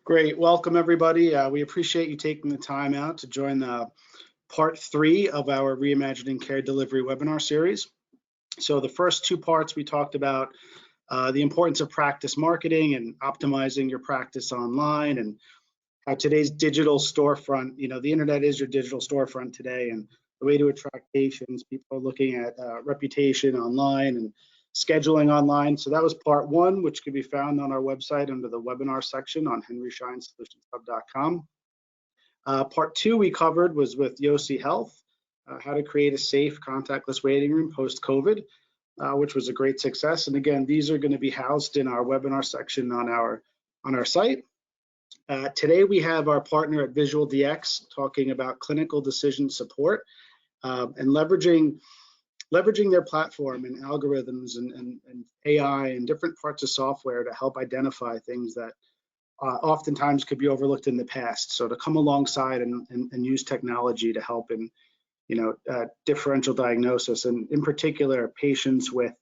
Great, welcome everybody. We appreciate you taking the time out to join the part 3 of our Reimagining Care Delivery webinar series. So the first 2 parts we talked about the importance of practice marketing and optimizing your practice online, and how today's digital storefront, the internet is your digital storefront today, and the way to attract patients, people are looking at reputation online and scheduling online. So that was part 1, which can be found on our website under the webinar section on henryscheinsolutionsHub.com. Part 2 we covered was with Yossi Health, how to create a safe contactless waiting room post-COVID, which was a great success. And again, these are going to be housed in our webinar section on our site. Today we have our partner at VisualDx talking about clinical decision support and leveraging their platform and algorithms and AI and different parts of software to help identify things that oftentimes could be overlooked in the past. So to come alongside and use technology to help in differential diagnosis, and in particular patients with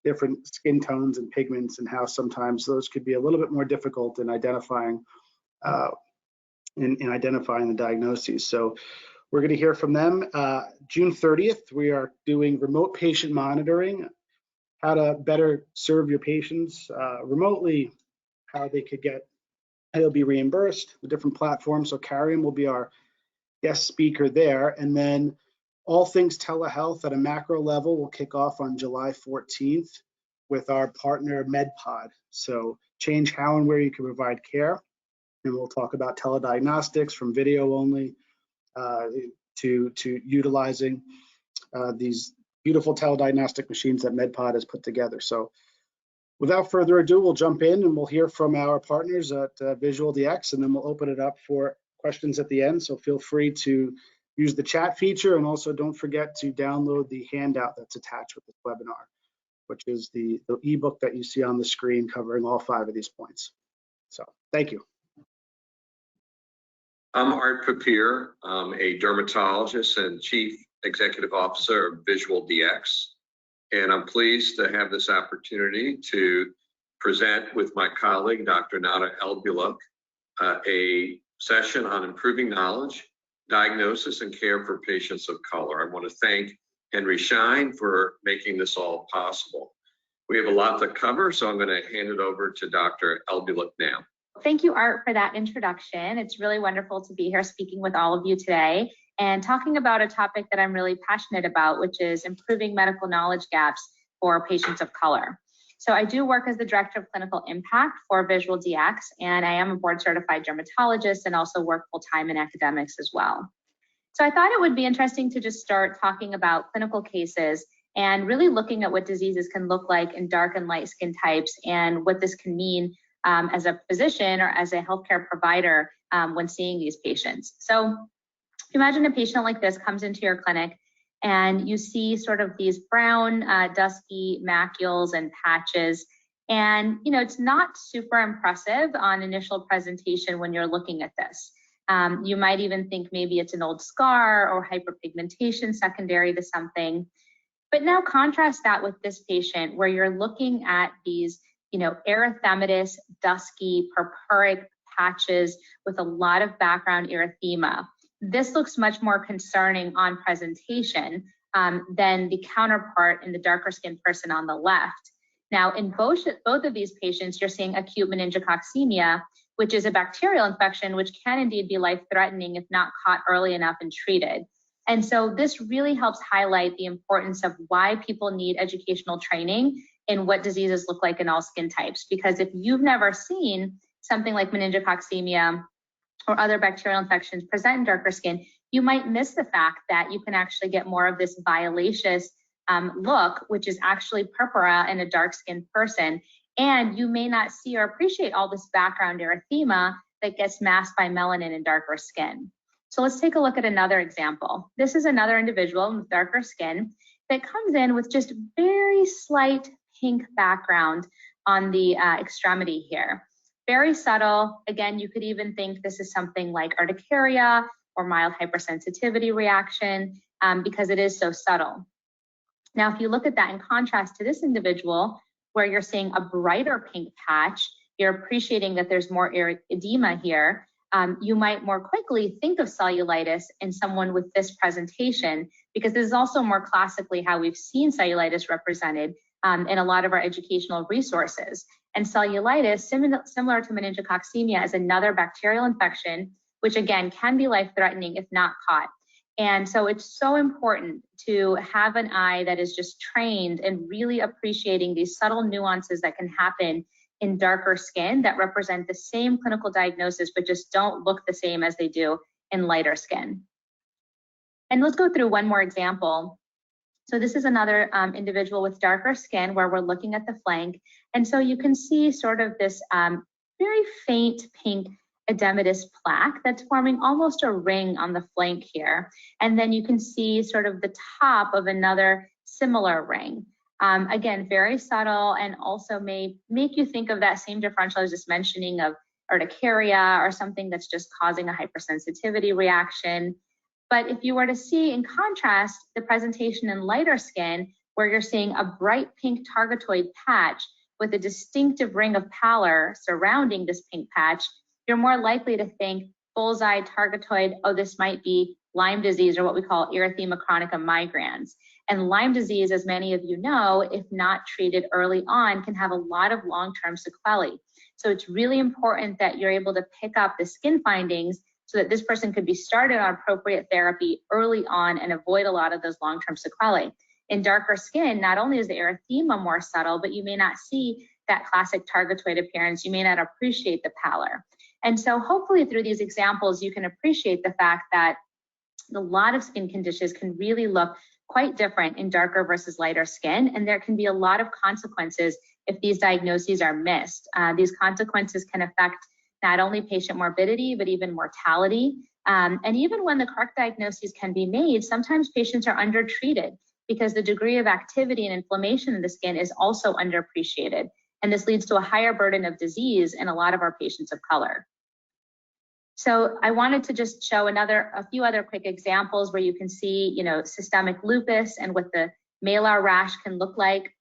different skin tones and pigments, and how sometimes those could be a little bit more difficult in identifying the diagnoses. So we're going to hear from them. June 30th, we are doing remote patient monitoring, how to better serve your patients remotely, how they'll be reimbursed, the different platforms. So Karian will be our guest speaker there. And then all things telehealth at a macro level will kick off on July 14th with our partner MedPod. So change how and where you can provide care. And we'll talk about telediagnostics from video only to utilizing these beautiful telediagnostic machines that MedPod has put together. So without further ado, we'll jump in and we'll hear from our partners at VisualDx, and then we'll open it up for questions at the end. So feel free to use the chat feature, and also don't forget to download the handout that's attached with this webinar, which is the ebook that you see on the screen covering all 5 of these points. So thank you. I'm Art Papier. I'm a dermatologist and Chief Executive Officer of VisualDx, and I'm pleased to have this opportunity to present with my colleague, Dr. Nada Elbuluk, a session on improving knowledge, diagnosis, and care for patients of color. I want to thank Henry Schein for making this all possible. We have a lot to cover, so I'm going to hand it over to Dr. Elbuluk now. Thank you, Art, for that introduction. It's really wonderful to be here speaking with all of you today and talking about a topic that I'm really passionate about, which is improving medical knowledge gaps for patients of color. So I do work as the Director of Clinical Impact for VisualDx, and I am a board-certified dermatologist and also work full-time in academics as well. So I thought it would be interesting to just start talking about clinical cases and really looking at what diseases can look like in dark and light skin types, and what this can mean as a physician or as a healthcare provider when seeing these patients. So imagine a patient like this comes into your clinic and you see sort of these brown, dusky macules and patches. And, it's not super impressive on initial presentation when you're looking at this. You might even think maybe it's an old scar or hyperpigmentation secondary to something. But now contrast that with this patient where you're looking at these erythematous, dusky, purpuric patches with a lot of background erythema. This looks much more concerning on presentation than the counterpart in the darker skinned person on the left. Now, in both of these patients, you're seeing acute meningococcemia, which is a bacterial infection, which can indeed be life-threatening if not caught early enough and treated. And so this really helps highlight the importance of why people need educational training in what diseases look like in all skin types. Because if you've never seen something like meningococcemia or other bacterial infections present in darker skin, you might miss the fact that you can actually get more of this violaceous look, which is actually purpura in a dark-skinned person. And you may not see or appreciate all this background erythema that gets masked by melanin in darker skin. So let's take a look at another example. This is another individual with darker skin that comes in with just very slight pink background on the extremity here. Very subtle. Again, you could even think this is something like urticaria or mild hypersensitivity reaction because it is so subtle. Now, if you look at that in contrast to this individual, where you're seeing a brighter pink patch, you're appreciating that there's more edema here, you might more quickly think of cellulitis in someone with this presentation, because this is also more classically how we've seen cellulitis represented in a lot of our educational resources. And cellulitis, similar to meningococcemia, is another bacterial infection, which again can be life-threatening if not caught. And so it's so important to have an eye that is just trained and really appreciating these subtle nuances that can happen in darker skin that represent the same clinical diagnosis, but just don't look the same as they do in lighter skin. And let's go through one more example. So this is another individual with darker skin where we're looking at the flank. And so you can see sort of this very faint pink edematous plaque that's forming almost a ring on the flank here. And then you can see sort of the top of another similar ring. Again, very subtle, and also may make you think of that same differential I was just mentioning of urticaria or something that's just causing a hypersensitivity reaction. But if you were to see, in contrast, the presentation in lighter skin, where you're seeing a bright pink targetoid patch with a distinctive ring of pallor surrounding this pink patch, you're more likely to think bullseye targetoid, oh, this might be Lyme disease, or what we call erythema chronica migrans. And Lyme disease, as many of you know, if not treated early on, can have a lot of long-term sequelae. So it's really important that you're able to pick up the skin findings so that this person could be started on appropriate therapy early on and avoid a lot of those long-term sequelae. In darker skin, not only is the erythema more subtle, but you may not see that classic targetoid appearance. You may not appreciate the pallor. And so hopefully through these examples, you can appreciate the fact that a lot of skin conditions can really look quite different in darker versus lighter skin, and there can be a lot of consequences if these diagnoses are missed. These consequences can affect not only patient morbidity, but even mortality. And even when the correct diagnoses can be made, sometimes patients are undertreated because the degree of activity and inflammation in the skin is also underappreciated. And this leads to a higher burden of disease in a lot of our patients of color. So I wanted to just show a few other quick examples where you can see, systemic lupus and what the malar rash can look like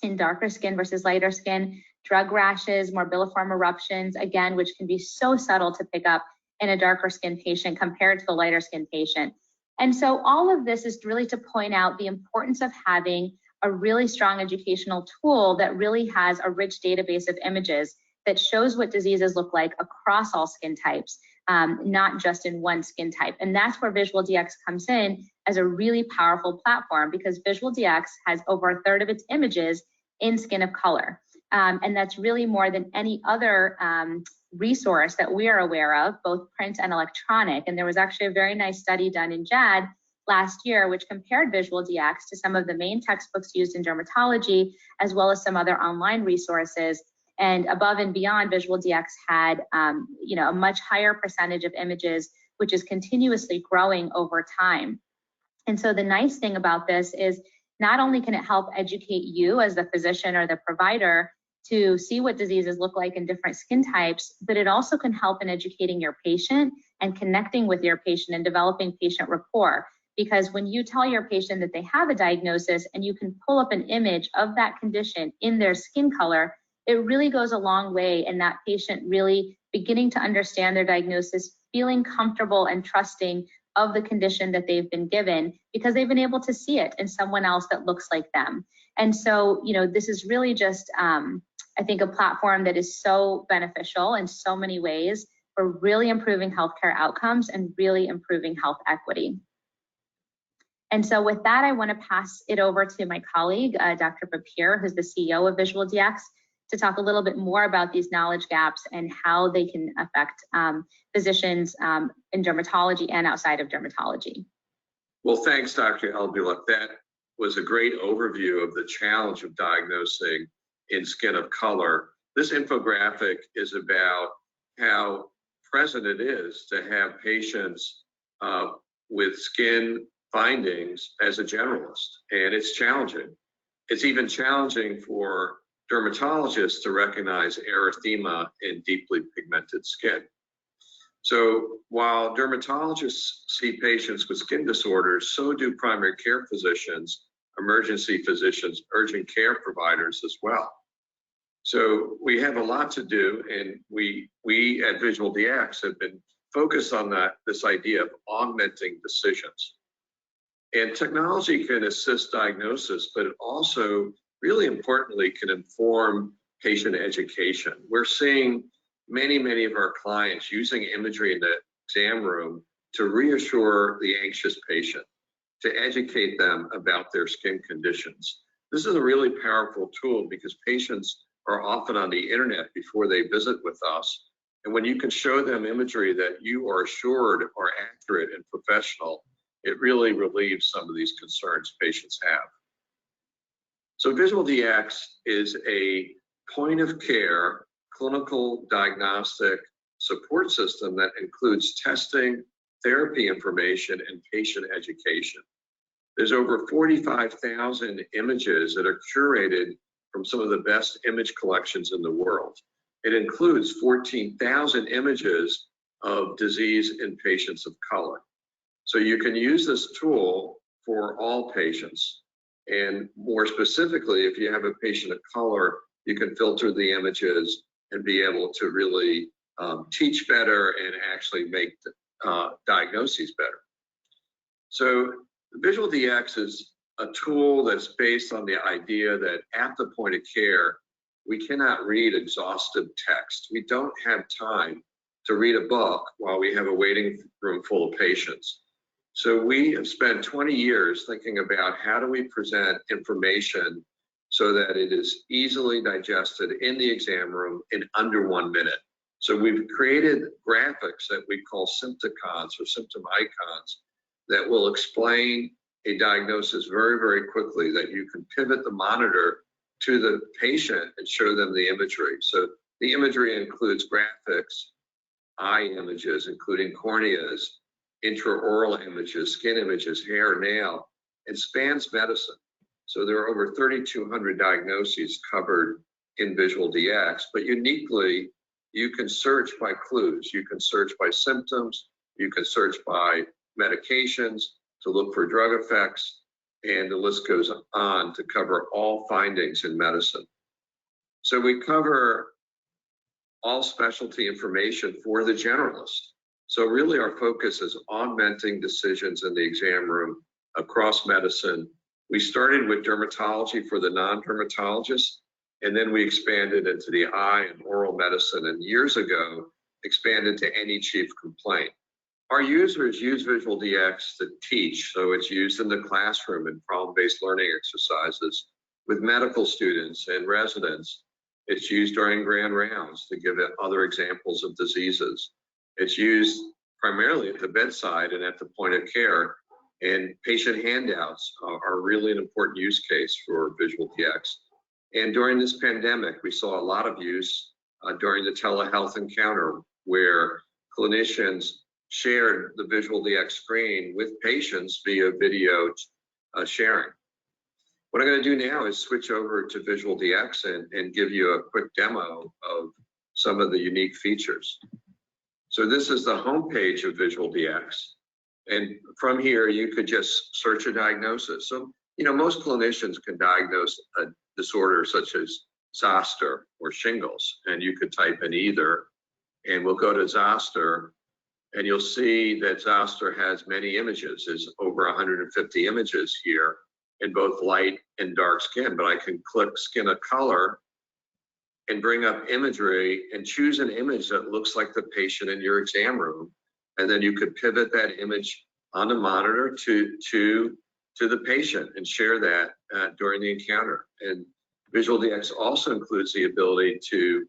in darker skin versus lighter skin, drug rashes, morbilliform eruptions, again, which can be so subtle to pick up in a darker skin patient compared to the lighter skin patient. And so all of this is really to point out the importance of having a really strong educational tool that really has a rich database of images that shows what diseases look like across all skin types, not just in one skin type. And that's where VisualDx comes in as a really powerful platform, because VisualDx has over a third of its images in skin of color. And that's really more than any other resource that we are aware of, both print and electronic. And there was actually a very nice study done in JAD last year, which compared VisualDx to some of the main textbooks used in dermatology, as well as some other online resources. And above and beyond, VisualDx had a much higher percentage of images, which is continuously growing over time. And so the nice thing about this is not only can it help educate you as the physician or the provider to see what diseases look like in different skin types, but it also can help in educating your patient and connecting with your patient and developing patient rapport. Because when you tell your patient that they have a diagnosis and you can pull up an image of that condition in their skin color, it really goes a long way in that patient really beginning to understand their diagnosis, feeling comfortable and trusting of the condition that they've been given because they've been able to see it in someone else that looks like them. And so, this is really just, I think, a platform that is so beneficial in so many ways for really improving healthcare outcomes and really improving health equity. And so with that, I want to pass it over to my colleague, Dr. Papier, who's the CEO of VisualDx, to talk a little bit more about these knowledge gaps and how they can affect physicians in dermatology and outside of dermatology. Well, thanks, Dr. Elbuluk. That was a great overview of the challenge of diagnosing in skin of color. This infographic is about how present it is to have patients with skin findings as a generalist, and it's challenging. It's even challenging for dermatologists to recognize erythema in deeply pigmented skin. So while dermatologists see patients with skin disorders, so do primary care physicians, emergency physicians, urgent care providers as well. So we have a lot to do, and we at VisualDx have been focused on this idea of augmenting decisions. And technology can assist diagnosis, but it also, really importantly, can inform patient education. We're seeing many of our clients using imagery in the exam room to reassure the anxious patient, to educate them about their skin conditions. This is a really powerful tool because patients are often on the internet before they visit with us. And when you can show them imagery that you are assured are accurate and professional, it really relieves some of these concerns patients have. So VisualDx is a point of care clinical diagnostic support system that includes testing, therapy information, and patient education. There's over 45,000 images that are curated from some of the best image collections in the world. It includes 14,000 images of disease in patients of color. So you can use this tool for all patients. And more specifically, if you have a patient of color, you can filter the images and be able to really teach better and actually make diagnoses better. So VisualDx is a tool that's based on the idea that at the point of care, we cannot read exhaustive text. We don't have time to read a book while we have a waiting room full of patients. So we have spent 20 years thinking about how do we present information so that it is easily digested in the exam room in under 1 minute. So we've created graphics that we call sympticons or symptom icons that will explain a diagnosis very quickly, that you can pivot the monitor to the patient and show them the imagery. So the imagery includes graphics, eye images, including corneas, intraoral images, skin images, hair, nail, and spans medicine. So there are over 3,200 diagnoses covered in VisualDx, but uniquely, you can search by clues. You can search by symptoms. You can search by medications to look for drug effects, and the list goes on to cover all findings in medicine. So we cover all specialty information for the generalist. So really our focus is augmenting decisions in the exam room across medicine. We started with dermatology for the non-dermatologist, and then we expanded into the eye and oral medicine, and years ago, expanded to any chief complaint. Our users use VisualDx to teach, so it's used in the classroom in problem-based learning exercises with medical students and residents. It's used during grand rounds to give other examples of diseases. It's used primarily at the bedside and at the point of care, and patient handouts are really an important use case for VisualDx. And during this pandemic, we saw a lot of use during the telehealth encounter where clinicians shared the VisualDx screen with patients via video sharing. What I'm going to do now is switch over to VisualDx and give you a quick demo of some of the unique features. So this is the homepage of VisualDx. And from here, you could just search a diagnosis. So, you know, most clinicians can diagnose a disorder such as zoster or shingles, and you could type in either, and we'll go to zoster. And you'll see that zoster has many images. There's over 150 images here in both light and dark skin, but I can click skin of color and bring up imagery and choose an image that looks like the patient in your exam room. And then you could pivot that image on the monitor to the patient and share that during the encounter. And VisualDx also includes the ability to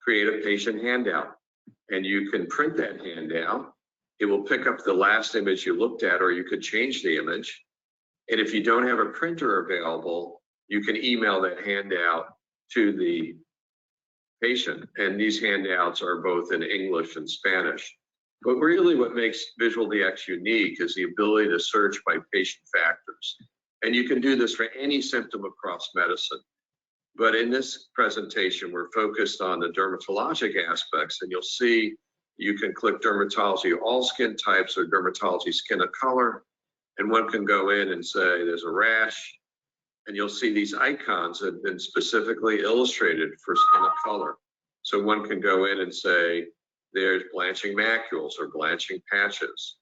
create a patient handout. And you can print that handout. It will pick up the last image you looked at, or you could change the image. And if you don't have a printer available, you can email that handout to the patient. And these handouts are both in English and Spanish. But really what makes VisualDx unique is the ability to search by patient factors. And you can do this for any symptom across medicine. But in this presentation, we're focused on the dermatologic aspects, and you'll see you can click dermatology, all skin types, or dermatology skin of color, and one can go in and say there's a rash, And you'll see these icons have been specifically illustrated for skin of color. So one can go in and say, there's blanching macules or blanching patches.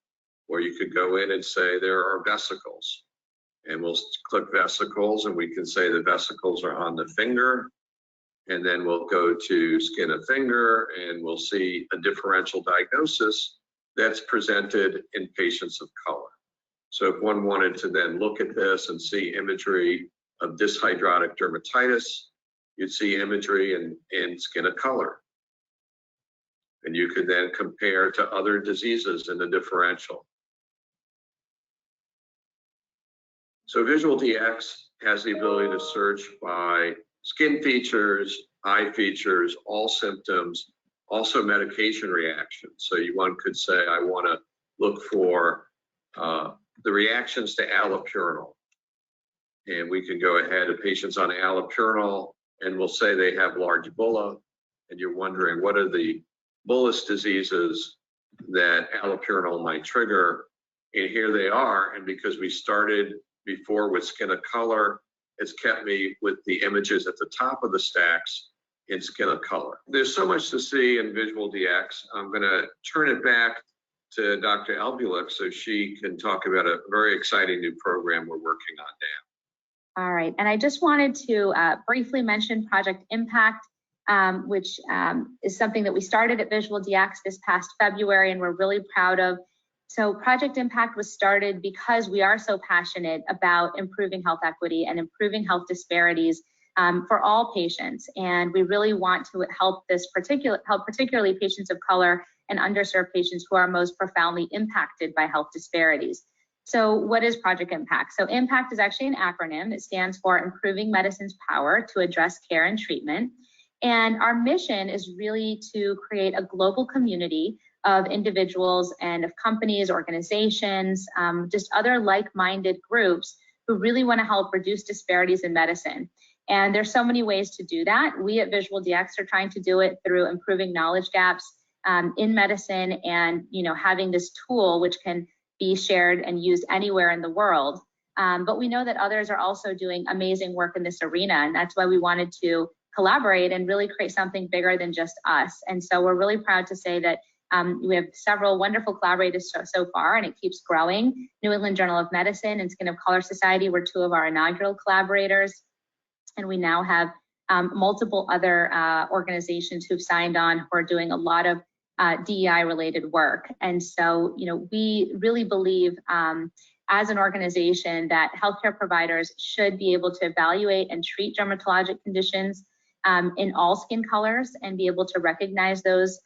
Or you could go in and say there are vesicles. And we'll click vesicles and we can say the vesicles are on the finger. And then we'll go to skin of finger and we'll see a differential diagnosis that's presented in patients of color. So if one wanted to then look at this and see imagery of dyshydrotic dermatitis, you'd see imagery in skin of color. And you could then compare to other diseases in the differential. So VisualDx has the ability to search by skin features, eye features, all symptoms, also medication reactions. So one could say, I want to look for the reactions to allopurinol. And we can go ahead to patients on allopurinol and we'll say they have large bulla. And you're wondering, what are the bullous diseases that allopurinol might trigger? And here they are. And because we started before with skin of color, it's kept me with the images at the top of the stacks in skin of color. There's so much to see in VisualDx. I'm going to turn it back to Dr. Elbuluk so she can talk about a very exciting new program we're working on now. All right, and I just wanted to briefly mention Project Impact, which is something that we started at VisualDx this past February and we're really proud of. So Project Impact was started because we are so passionate about improving health equity and improving health disparities for all patients. And we really want to help particularly patients of color and underserved patients who are most profoundly impacted by health disparities. So what is Project Impact? So IMPACT is actually an acronym. It stands for Improving Medicine's Power to Address Care and Treatment. And our mission is really to create a global community of individuals and of companies, organizations, just other like-minded groups who really want to help reduce disparities in medicine. And there's so many ways to do that. We at VisualDx are trying to do it through improving knowledge gaps in medicine and having this tool which can be shared and used anywhere in the world. But we know that others are also doing amazing work in this arena, and that's why we wanted to collaborate and really create something bigger than just us. And so we're really proud to say that we have several wonderful collaborators so far, and it keeps growing. New England Journal of Medicine and Skin of Color Society were two of our inaugural collaborators. And we now have multiple other organizations who've signed on who are doing a lot of DEI related work. And so, we really believe as an organization that healthcare providers should be able to evaluate and treat dermatologic conditions in all skin colors and be able to recognize those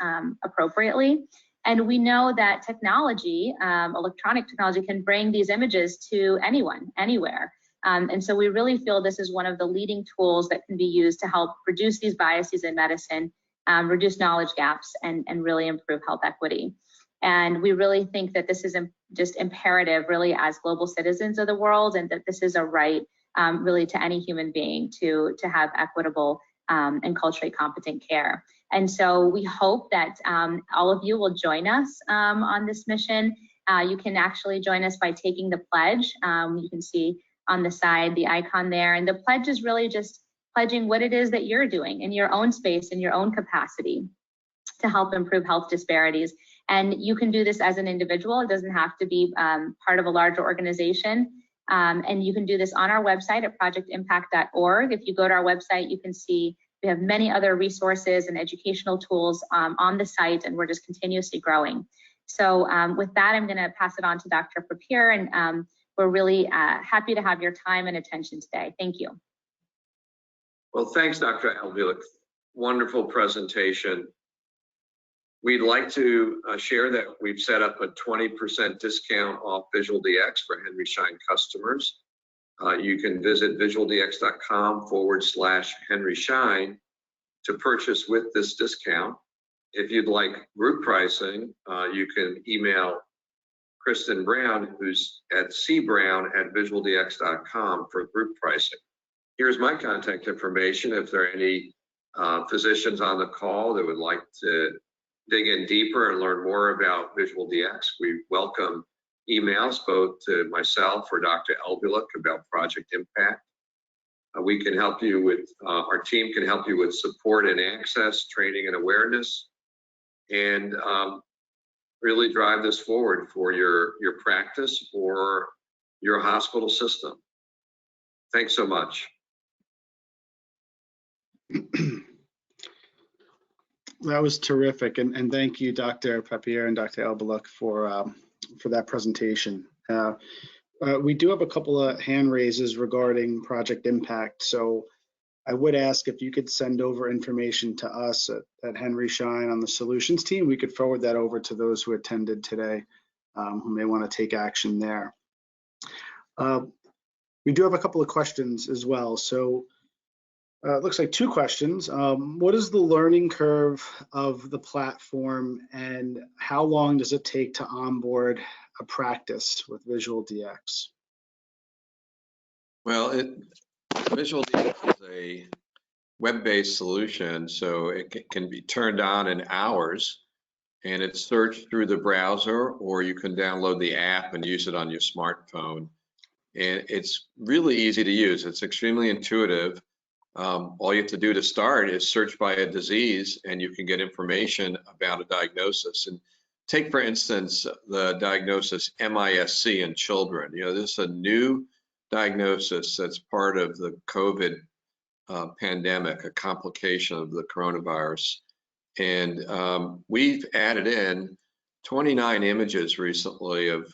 appropriately. And we know that technology, electronic technology, can bring these images to anyone, anywhere. And so we really feel this is one of the leading tools that can be used to help reduce these biases in medicine, reduce knowledge gaps, and really improve health equity. And we really think that this is just imperative really as global citizens of the world, and that this is a right really to any human being to have equitable and culturally competent care. And so we hope that all of you will join us on this mission. You can actually join us by taking the pledge. You can see on the side the icon there, and the pledge is really just pledging what it is that you're doing in your own space, in your own capacity to help improve health disparities. And you can do this as an individual. It doesn't have to be part of a larger organization. And you can do this on our website at projectimpact.org. If you go to our website, you can see we have many other resources and educational tools on the site, and we're just continuously growing. So with that, I'm going to pass it on to Dr. Papier, and we're really happy to have your time and attention today. Thank you. Well, thanks, Dr. Elbuluk. Wonderful presentation. We'd like to share that we've set up a 20% discount off VisualDx for Henry Schein customers. You can visit visualdx.com/Henry Schein to purchase with this discount. If you'd like group pricing, you can email Kristen Brown, who's at cbrown@visualdx.com for group pricing. Here's my contact information. If there are any physicians on the call that would like to dig in deeper and learn more about VisualDx, we welcome emails both to myself or Dr. Elbuluk about Project Impact. We can help you with, our team can help you with support and access, training and awareness, and really drive this forward for your practice or your hospital system. Thanks so much. That was terrific, and thank you, Dr. Papier and Dr. Elbuluk, for that presentation. We do have a couple of hand raises regarding Project Impact, so I would ask if you could send over information to us at Henry Schein on the solutions team. We could forward that over to those who attended today, who may want to take action there. We do have a couple of questions as well. So it looks like 2 questions. What is the learning curve of the platform, and how long does it take to onboard a practice with VisualDx? Well, VisualDx is a web-based solution, so it can be turned on in hours, and it's searched through the browser, or you can download the app and use it on your smartphone. And it's really easy to use. It's extremely intuitive. All you have to do to start is search by a disease, and you can get information about a diagnosis. And take, for instance, the diagnosis MISC in children. You know, this is a new diagnosis that's part of the COVID pandemic, a complication of the coronavirus. And we've added in 29 images recently of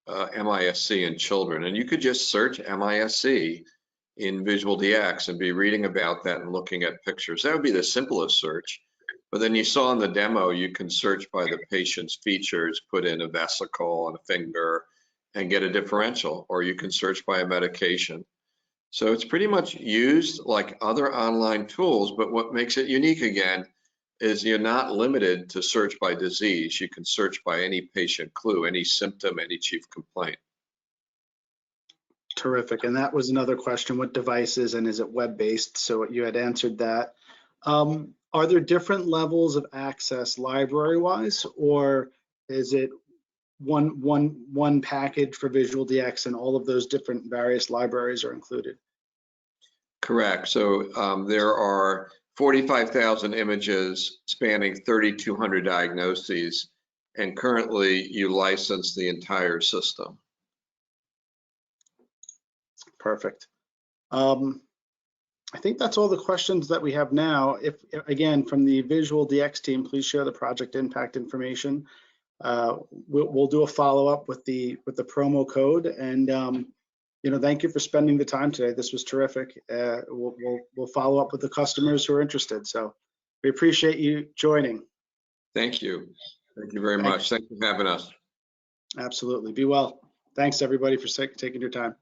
MISC in children. And you could just search MISC in VisualDx and be reading about that and looking at pictures. That would be the simplest search. But then you saw in the demo, you can search by the patient's features, put in a vesicle and a finger, and get a differential, or you can search by a medication. So it's pretty much used like other online tools, but what makes it unique again is you're not limited to search by disease. You can search by any patient clue, any symptom, any chief complaint. Terrific. And that was another question, what devices, and is it web-based? So you had answered that. Are there different levels of access library-wise, or is it one package for VisualDx and all of those different various libraries are included? Correct. So there are 45,000 images spanning 3,200 diagnoses, and currently you license the entire system. Perfect. I think that's all the questions that we have now. If again, from the VisualDx team, please share the project impact information. We'll do a follow-up with the promo code, and you know, thank you for spending the time today. This was terrific. We'll follow up with the customers who are interested. So we appreciate you joining. Thank you. Thank you very much. Thanks for having us. Absolutely. Be well. Thanks everybody for taking your time.